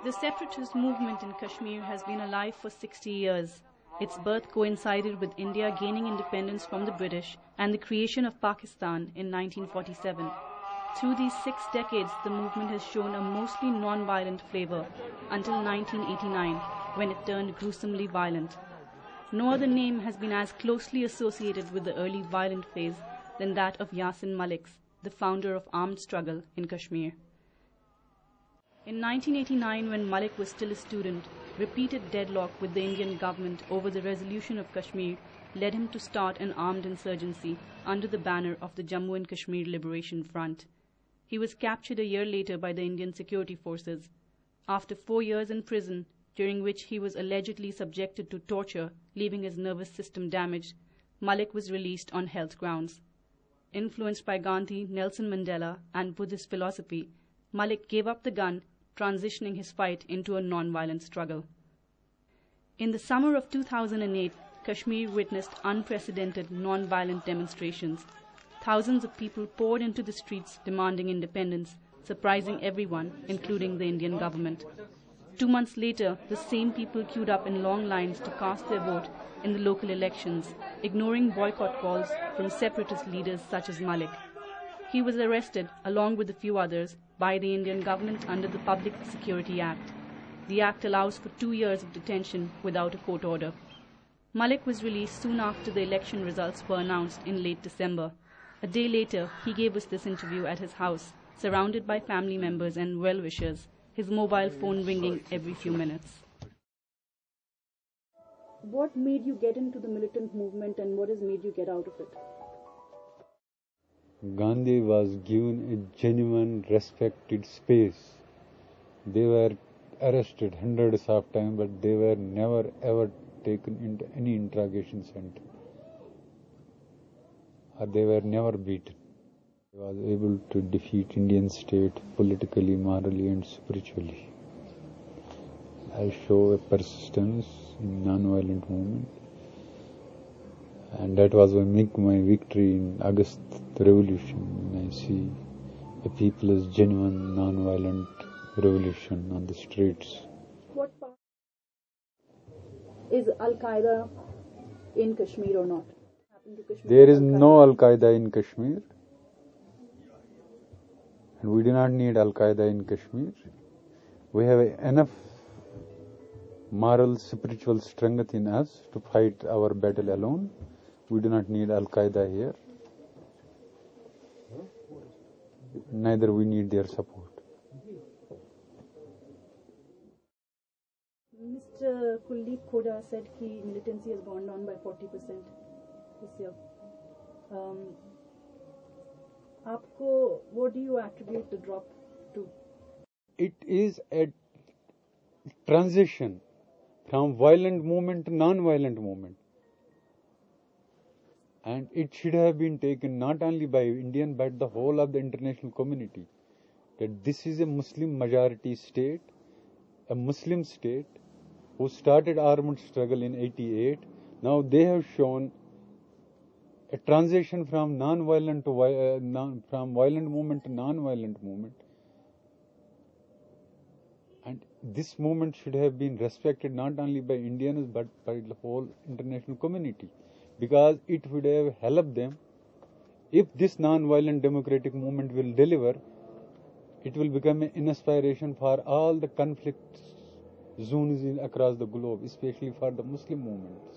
The separatist movement in Kashmir has been alive for 60 years. Its birth coincided with India gaining independence from the British and the creation of Pakistan in 1947. Through these 6 decades, the movement has shown a mostly non-violent flavor until 1989, when it turned gruesomely violent. No other name has been as closely associated with the early violent phase than that of Yasin Malik, the founder of armed struggle in Kashmir. In 1989, when Malik was still a student, repeated deadlock with the Indian government over the resolution of Kashmir led him to start an armed insurgency under the banner of the Jammu and Kashmir Liberation Front. He was captured a year later by the Indian security forces. After 4 years in prison, during which he was allegedly subjected to torture, leaving his nervous system damaged, Malik was released on health grounds. Influenced by Gandhi, Nelson Mandela, and Buddhist philosophy, Malik gave up the gun, transitioning his fight into a non-violent struggle. In the summer of 2008, Kashmir witnessed unprecedented non-violent demonstrations. Thousands of people poured into the streets demanding independence, surprising everyone, including the Indian government. 2 months later, the same people queued up in long lines to cast their vote in the local elections, ignoring boycott calls from separatist leaders such as Malik. He was arrested, along with a few others, by the Indian government under the Public Security Act. The act allows for 2 years of detention without a court order. Malik was released soon after the election results were announced in late December. A day later, he gave us this interview at his house, surrounded by family members and well-wishers, his mobile phone ringing every few minutes. What made you get into the militant movement and what has made you get out of it? Gandhi was given a genuine, respected space. They were arrested hundreds of times, but they were never ever taken into any interrogation center. Or they were never beaten. He was able to defeat Indian state politically, morally and spiritually. I show a persistence in non-violent movement. And that was my victory in August revolution. When I see the people's genuine non-violent revolution on the streets. What part is Al-Qaeda in Kashmir or not? There is no Al-Qaeda in Kashmir. And we do not need Al-Qaeda in Kashmir. We have enough moral, spiritual strength in us to fight our battle alone. We do not need Al-Qaeda here. Neither we need their support. Mr. Kuldeep Khoda said that militancy has gone down by 40% this year. What do you attribute the drop to? It is a transition from violent movement to non-violent movement. And it should have been taken not only by Indian but the whole of the international community, that this is a Muslim majority state, a Muslim state who started armed struggle in 88. Now they have shown a transition from non-violent to from violent movement to non-violent movement. And this movement should have been respected not only by Indians but by the whole international community, because it would have helped them. If this non-violent democratic movement will deliver, it will become an inspiration for all the conflict zones across the globe, especially for the Muslim movements.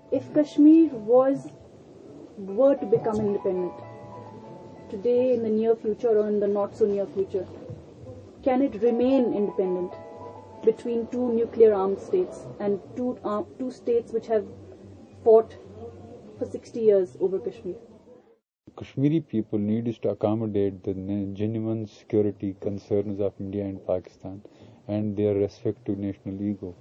If Kashmir were to become independent, today, in the near future or in the not so near future, can it remain independent between two nuclear armed states and two states which have fought for 60 years over Kashmir? Kashmiri people needs to accommodate the genuine security concerns of India and Pakistan and their respective national ego.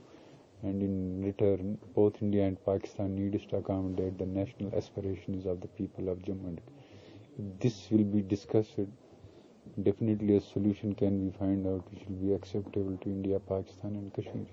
And in return, both India and Pakistan needs to accommodate the national aspirations of the people of Jammu and Kashmir. This will be discussed. Definitely a solution can be found out which will be acceptable to India, Pakistan and Kashmir.